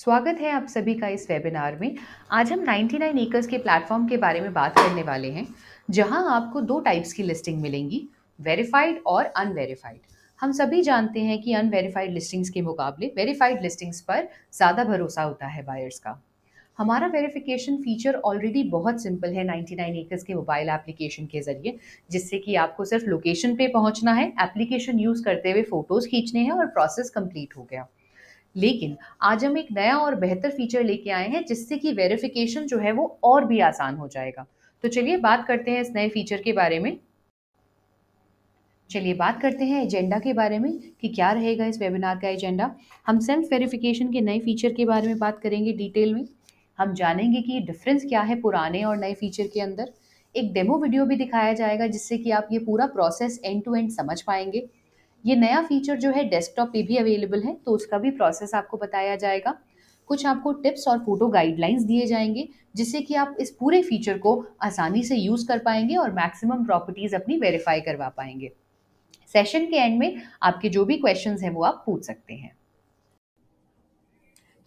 स्वागत है आप सभी का इस वेबिनार में। आज हम 99 एकर्स के प्लेटफॉर्म के बारे में बात करने वाले हैं, जहां आपको दो टाइप्स की लिस्टिंग मिलेंगी, वेरीफाइड और अनवेरीफाइड। हम सभी जानते हैं कि अनवेरीफाइड लिस्टिंग्स के मुकाबले वेरीफाइड लिस्टिंग्स पर ज़्यादा भरोसा होता है बायर्स का। हमारा वेरिफिकेशन फीचर ऑलरेडी बहुत सिंपल है 99 एकर्स के मोबाइल एप्लीकेशन के ज़रिए, जिससे कि आपको सिर्फ लोकेशन पे पहुंचना है, एप्लीकेशन यूज़ करते हुए फ़ोटोज़ खींचने हैं और प्रोसेस कंप्लीट हो गया। लेकिन आज हम एक नया और बेहतर फीचर लेके आए हैं जिससे कि वेरिफिकेशन जो है वो और भी आसान हो जाएगा। तो चलिए बात करते हैं इस नए फीचर के बारे में। चलिए बात करते हैं एजेंडा के बारे में कि क्या रहेगा इस वेबिनार का एजेंडा। हम सेल्फ वेरिफिकेशन के नए फीचर के बारे में बात करेंगे डिटेल में। हम जानेंगे कि डिफरेंस क्या है पुराने और नए फीचर के अंदर। एक डेमो वीडियो भी दिखाया जाएगा जिससे कि आप ये पूरा प्रोसेस एंड टू एंड समझ पाएंगे। ये नया फीचर जो है डेस्कटॉप पे भी अवेलेबल है, तो उसका भी प्रोसेस आपको बताया जाएगा। कुछ आपको टिप्स और फोटो गाइडलाइंस दिए जाएंगे जिससे कि आप इस पूरे फीचर को आसानी से यूज कर पाएंगे और मैक्सिमम प्रॉपर्टीज अपनी वेरीफाई करवा पाएंगे। सेशन के एंड में आपके जो भी क्वेश्चंस हैं वो आप पूछ सकते हैं।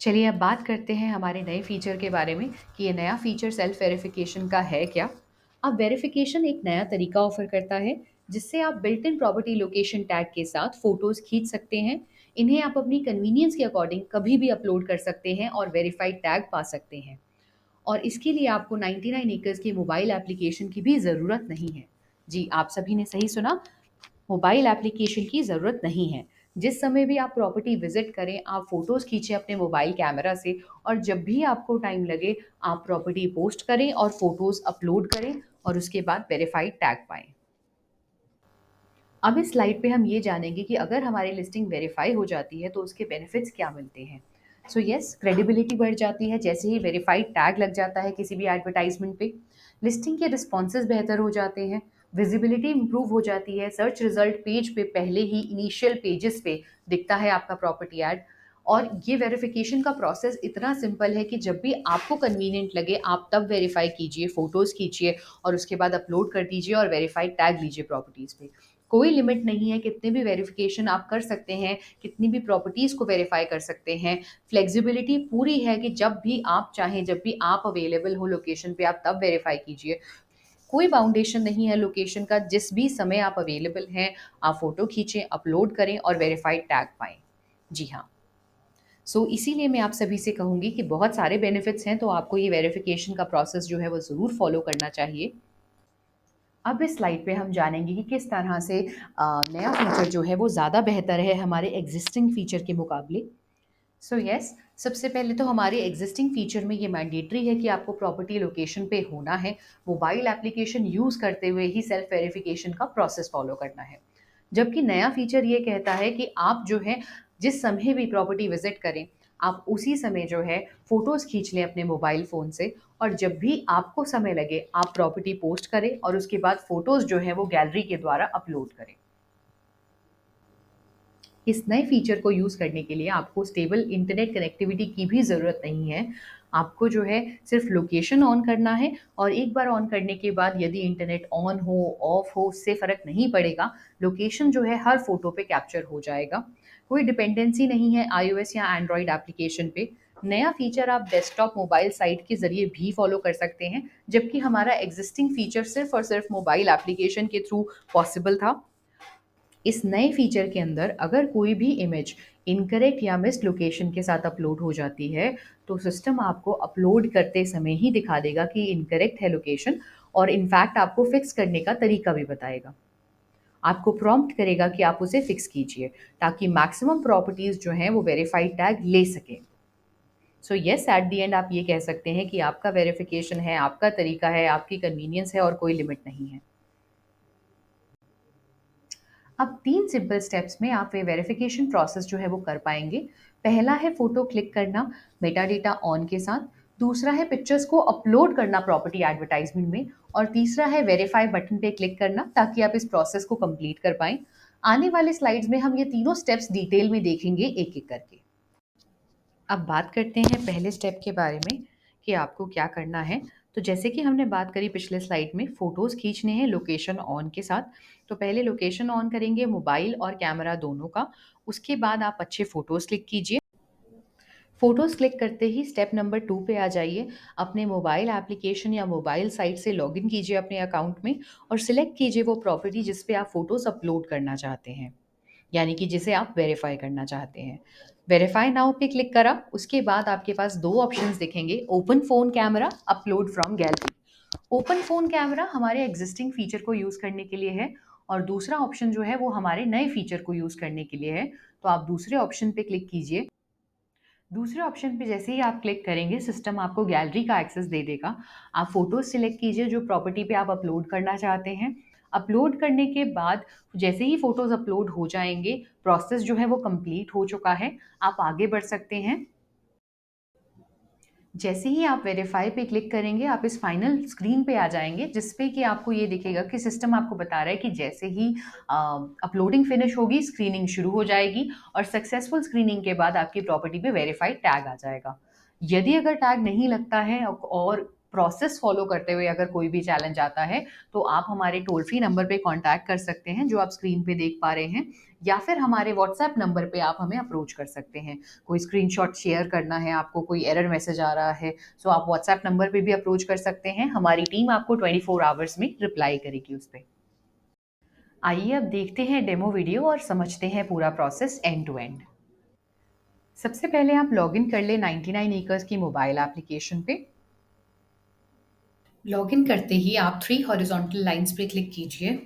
चलिए अब बात करते हैं हमारे नए फीचर के बारे में कि ये नया फीचर सेल्फ वेरिफिकेशन का है क्या। अब वेरिफिकेशन एक नया तरीका ऑफर करता है जिससे आप built in property location tag के साथ फोटोज खींच सकते हैं। इन्हें आप अपनी कन्वीनियंस के अकॉर्डिंग कभी भी अपलोड कर सकते हैं और वेरीफाइड टैग पा सकते हैं। और इसके लिए आपको 99 एकर्स के मोबाइल एप्लीकेशन की भी ज़रूरत नहीं है। जी, आप सभी ने सही सुना, मोबाइल एप्लीकेशन की ज़रूरत नहीं है। जिस समय भी आप प्रॉपर्टी विजिट करें, आप फोटोज़ खींचें अपने मोबाइल कैमरा से और जब भी आपको टाइम लगे, आप प्रॉपर्टी पोस्ट करें और फोटोज़ अपलोड करें और उसके बाद वेरीफाइड टैग पाएँ। अब इस स्लाइड पे हम ये जानेंगे कि अगर हमारी लिस्टिंग वेरीफाई हो जाती है तो उसके बेनिफिट्स क्या मिलते हैं। सो यस, क्रेडिबिलिटी बढ़ जाती है जैसे ही वेरीफाइड टैग लग जाता है किसी भी एडवर्टाइजमेंट पे। लिस्टिंग के रिस्पॉन्सेज बेहतर हो जाते हैं, विजिबिलिटी इंप्रूव हो जाती है, सर्च रिजल्ट पेज पे पहले ही इनिशियल पेजेस पे दिखता है आपका प्रॉपर्टी एड। और ये वेरिफिकेशन का प्रोसेस इतना सिंपल है कि जब भी आपको कन्वीनियंट लगे आप तब वेरीफाई कीजिए, फोटोज़ खींचिए और उसके बाद अपलोड कर दीजिए और वेरीफाइड टैग लीजिए प्रॉपर्टीज़ पे। कोई लिमिट नहीं है, कितने भी वेरिफिकेशन आप कर सकते हैं, कितनी भी प्रॉपर्टीज़ को वेरीफाई कर सकते हैं। फ्लेक्सिबिलिटी पूरी है कि जब भी आप चाहें, जब भी आप अवेलेबल हो लोकेशन पे आप तब वेरीफाई कीजिए। कोई बाउंडेशन नहीं है लोकेशन का, जिस भी समय आप अवेलेबल हैं, आप फ़ोटो खींचें, अपलोड करें और वेरीफाइड टैग पाएँ। जी हाँ। इसीलिए मैं आप सभी से कहूँगी कि बहुत सारे बेनिफिट्स हैं, तो आपको ये वेरिफिकेशन का प्रोसेस जो है वो ज़रूर फॉलो करना चाहिए। अब इस स्लाइड पे हम जानेंगे कि किस तरह से नया फीचर जो है वो ज़्यादा बेहतर है हमारे एग्जिस्टिंग फीचर के मुकाबले। यस, सबसे पहले तो हमारे एग्जिस्टिंग फीचर में ये मैंडेटरी है कि आपको प्रॉपर्टी लोकेशन पे होना है, मोबाइल एप्लीकेशन यूज़ करते हुए ही सेल्फ वेरिफिकेशन का प्रोसेस फॉलो करना है। जबकि नया फीचर ये कहता है कि आप जो है जिस समय भी प्रॉपर्टी विजिट करें, आप उसी समय जो है फ़ोटोज़ खींच लें अपने मोबाइल फ़ोन से और जब भी आपको समय लगे आप प्रॉपर्टी पोस्ट करें और उसके बाद फ़ोटोज़ जो है वो गैलरी के द्वारा अपलोड करें। इस नए फीचर को यूज़ करने के लिए आपको स्टेबल इंटरनेट कनेक्टिविटी की भी ज़रूरत नहीं है। आपको जो है सिर्फ लोकेशन ऑन करना है और एक बार ऑन करने के बाद यदि इंटरनेट ऑन हो, ऑफ हो, उससे फ़र्क नहीं पड़ेगा। लोकेशन जो है हर फ़ोटो पे कैप्चर हो जाएगा। कोई डिपेंडेंसी नहीं है iOS या एंड्रॉयड एप्लीकेशन पे। नया फीचर आप डेस्कटॉप मोबाइल साइट के ज़रिए भी फ़ॉलो कर सकते हैं, जबकि हमारा एक्जिस्टिंग फीचर सिर्फ़ और सिर्फ़ मोबाइल एप्लीकेशन के थ्रू पॉसिबल था। इस नए फीचर के अंदर अगर कोई भी इमेज इनकरेक्ट या मिस लोकेशन के साथ अपलोड हो जाती है, तो सिस्टम आपको अपलोड करते समय ही दिखा देगा कि इनकरेक्ट है लोकेशन और इनफैक्ट आपको फिक्स करने का तरीका भी बताएगा। आपको प्रॉम्प्ट करेगा कि आप उसे फिक्स कीजिए ताकि मैक्सिमम प्रॉपर्टीज़ जो हैं वो वेरीफाइड टैग ले सकें। येस, एट द एंड आप ये कह सकते हैं कि आपका वेरिफिकेशन है, आपका तरीका है, आपकी कन्वीनियंस है और कोई लिमिट नहीं है। अब 3 सिंपल स्टेप्स में आप ये वेरिफिकेशन प्रोसेस जो है वो कर पाएँगे। पहला है फ़ोटो क्लिक करना मेटा डेटा ऑन के साथ, दूसरा है पिक्चर्स को अपलोड करना प्रॉपर्टी एडवर्टाइज़मेंट में और तीसरा है वेरीफाई बटन पे क्लिक करना ताकि आप इस प्रोसेस को कंप्लीट कर पाएँ। आने वाले स्लाइड्स में हम ये तीनों स्टेप्स डिटेल में देखेंगे एक-एक करके। अब बात करते हैं पहले स्टेप के बारे में कि आपको क्या करना है। तो जैसे कि हमने बात करी पिछले स्लाइड में, फ़ोटोज़ खींचने हैं लोकेशन ऑन के साथ। तो पहले लोकेशन ऑन करेंगे मोबाइल और कैमरा दोनों का। उसके बाद आप अच्छे फ़ोटोज़ क्लिक कीजिए। फ़ोटोज़ क्लिक करते ही स्टेप नंबर 2 पे आ जाइए। अपने मोबाइल एप्लीकेशन या मोबाइल साइट से लॉगिन कीजिए अपने अकाउंट में और सिलेक्ट कीजिए वो प्रॉपर्टी जिस पे आप फ़ोटोज़ अपलोड करना चाहते हैं, यानी कि जिसे आप वेरीफ़ाई करना चाहते हैं। वेरीफ़ाई नाउ पे क्लिक करा, उसके बाद आपके पास 2 ऑप्शंस दिखेंगे, open phone camera, upload from gallery. Open phone camera हमारे एग्जिस्टिंग फ़ीचर को यूज़ करने के लिए है और दूसरा ऑप्शन जो है वो हमारे नए फ़ीचर को यूज़ करने के लिए है। तो आप दूसरे ऑप्शन पे क्लिक कीजिए। दूसरे ऑप्शन पे जैसे ही आप क्लिक करेंगे, सिस्टम आपको गैलरी का एक्सेस दे देगा। आप फ़ोटोज़ सिलेक्ट कीजिए जो प्रॉपर्टी पे आप अपलोड करना चाहते हैं। अपलोड करने के बाद जैसे ही फ़ोटोज़ अपलोड हो जाएँगे, प्रोसेस जो है वो कंप्लीट हो चुका है। आप आगे बढ़ सकते हैं। जैसे ही आप वेरीफाई पे क्लिक करेंगे, आप इस फाइनल स्क्रीन पे आ जाएँगे, जिस पे कि आपको ये दिखेगा कि सिस्टम आपको बता रहा है कि जैसे ही अपलोडिंग फिनिश होगी, स्क्रीनिंग शुरू हो जाएगी और सक्सेसफुल स्क्रीनिंग के बाद आपकी प्रॉपर्टी पे वेरीफाइड टैग आ जाएगा। यदि अगर टैग नहीं लगता है और प्रोसेस फॉलो करते हुए अगर कोई भी चैलेंज आता है, तो आप हमारे टोल फ्री नंबर पे कॉन्टैक्ट कर सकते हैं, जो आप स्क्रीन पे देख पा रहे हैं, या फिर हमारे व्हाट्सएप नंबर पे आप हमें अप्रोच कर सकते हैं। कोई स्क्रीनशॉट शेयर करना है आपको, कोई एरर मैसेज आ रहा है, सो आप व्हाट्सएप नंबर पे भी अप्रोच कर सकते हैं। हमारी टीम आपको 24 आवर्स में रिप्लाई करेगी उस पे। आइए अब देखते हैं डेमो वीडियो और समझते हैं पूरा प्रोसेस एंड टू एंड। सबसे पहले आप लॉगिन कर ले 99 एकर्स की मोबाइल एप्लीकेशन पे। लॉगिन करते ही आप 3 हॉरिजॉन्टल लाइंस पे क्लिक कीजिए।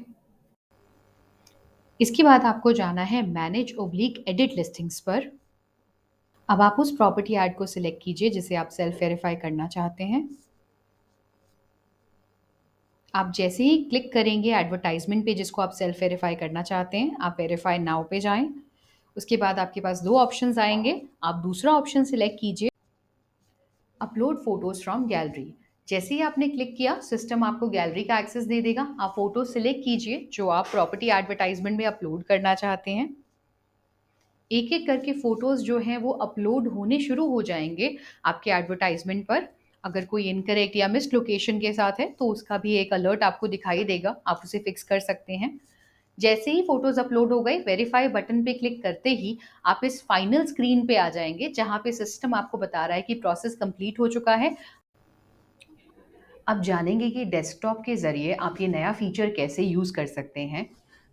इसके बाद आपको जाना है मैनेज ओब्लिक एडिट लिस्टिंग्स पर। अब आप उस प्रॉपर्टी ऐड को सिलेक्ट कीजिए जिसे आप सेल्फ वेरीफाई करना चाहते हैं। आप जैसे ही क्लिक करेंगे एडवर्टाइजमेंट पे जिसको आप सेल्फ वेरीफाई करना चाहते हैं, आप वेरीफाई नाउ पे जाएं। उसके बाद आपके पास 2 ऑप्शंस आएंगे। आप दूसरा ऑप्शन सिलेक्ट कीजिए, अपलोड फोटोज फ्रॉम गैलरी। जैसे ही आपने क्लिक किया, सिस्टम आपको गैलरी का एक्सेस दे देगा। आप फोटो सिलेक्ट कीजिए जो आप प्रॉपर्टी एडवर्टाइजमेंट में अपलोड करना चाहते हैं। एक एक करके फोटोज जो हैं वो अपलोड होने शुरू हो जाएंगे आपके एडवर्टाइजमेंट पर। अगर कोई इनकरेक्ट या मिस लोकेशन के साथ है तो उसका भी एक अलर्ट आपको दिखाई देगा, आप उसे फिक्स कर सकते हैं। जैसे ही फोटोज अपलोड हो गई, वेरीफाई बटन पे क्लिक करते ही आप इस फाइनल स्क्रीन पे आ जाएंगे जहां पे सिस्टम आपको बता रहा है कि प्रोसेस कंप्लीट हो चुका है। अब जानेंगे कि डेस्कटॉप के ज़रिए आप ये नया फीचर कैसे यूज़ कर सकते हैं।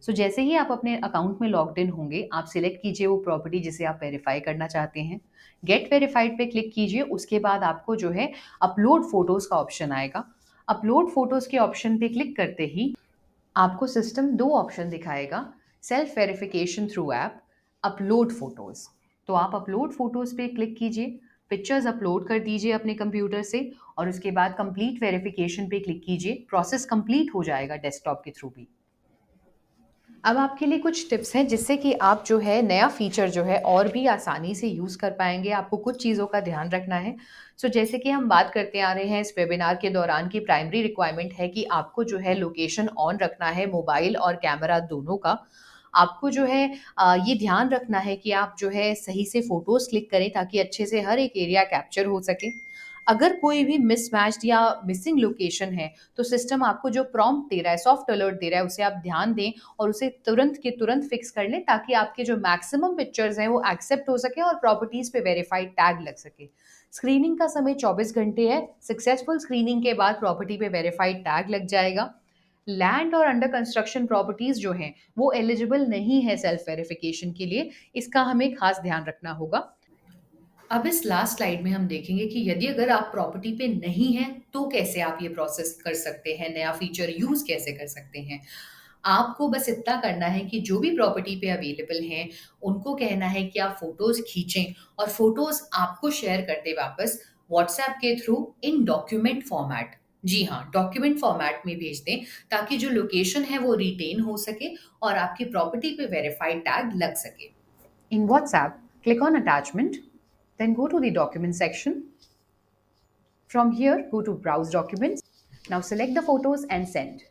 जैसे ही आप अपने अकाउंट में लॉग्ड इन होंगे, आप सिलेक्ट कीजिए वो प्रॉपर्टी जिसे आप वेरीफाई करना चाहते हैं। गेट वेरीफाइड पे क्लिक कीजिए, उसके बाद आपको जो है अपलोड फोटोज़ का ऑप्शन आएगा। अपलोड फोटोज़ के ऑप्शन पे क्लिक करते ही आपको सिस्टम 2 ऑप्शन दिखाएगा, self verification through app, upload photos. तो आप अपलोड फोटोज़ पे क्लिक कीजिए, पिक्चर्स अपलोड कर दीजिए अपने कंप्यूटर से और उसके बाद कंप्लीट वेरिफिकेशन पे क्लिक कीजिए। प्रोसेस कंप्लीट हो जाएगा डेस्कटॉप के थ्रू भी। अब आपके लिए कुछ टिप्स हैं जिससे कि आप जो है नया फीचर जो है और भी आसानी से यूज़ कर पाएँगे। आपको कुछ चीज़ों का ध्यान रखना है। जैसे कि हम बात करते आ रहे हैं इस वेबिनार के दौरान की प्राइमरी रिक्वायरमेंट है कि आपको जो है लोकेशन ऑन रखना है, मोबाइल और कैमरा दोनों का। आपको जो है ये ध्यान रखना है कि आप जो है सही से फ़ोटोज़ क्लिक करें ताकि अच्छे से हर एक एरिया कैप्चर हो सके। अगर कोई भी मिसमैच्ड या मिसिंग लोकेशन है, तो सिस्टम आपको जो प्रॉम्प्ट दे रहा है, सॉफ्ट अलर्ट दे रहा है, उसे आप ध्यान दें और उसे तुरंत के तुरंत फिक्स कर लें ताकि आपके जो मैक्सिमम पिक्चर्स हैं वो एक्सेप्ट हो सके और प्रॉपर्टीज पे वेरीफाइड टैग लग सके। स्क्रीनिंग का समय 24 घंटे है। सक्सेसफुल स्क्रीनिंग के बाद प्रॉपर्टी पे वेरीफाइड टैग लग जाएगा। लैंड और अंडर कंस्ट्रक्शन प्रॉपर्टीज जो हैं वो एलिजिबल नहीं है सेल्फ वेरिफिकेशन के लिए। इसका हमें खास ध्यान रखना होगा। अब इस लास्ट स्लाइड में हम देखेंगे कि यदि अगर आप प्रॉपर्टी पे नहीं हैं, तो कैसे आप ये प्रोसेस कर सकते हैं, नया फीचर यूज़ कैसे कर सकते हैं। आपको बस इतना करना है कि जो भी प्रॉपर्टी पे अवेलेबल हैं, उनको कहना है कि आप फ़ोटोज़ खींचें और फ़ोटोज़ आपको शेयर कर दें वापस व्हाट्सएप के थ्रू इन डॉक्यूमेंट फॉर्मेट। जी हाँ, डॉक्यूमेंट फॉर्मेट में भेज दें ताकि जो लोकेशन है वो रिटेन हो सके और आपकी प्रॉपर्टी पे वेरीफाइड टैग लग सके। In WhatsApp, click on Attachment, then go to the Document section. From here, go to Browse Documents. Now select the photos and send.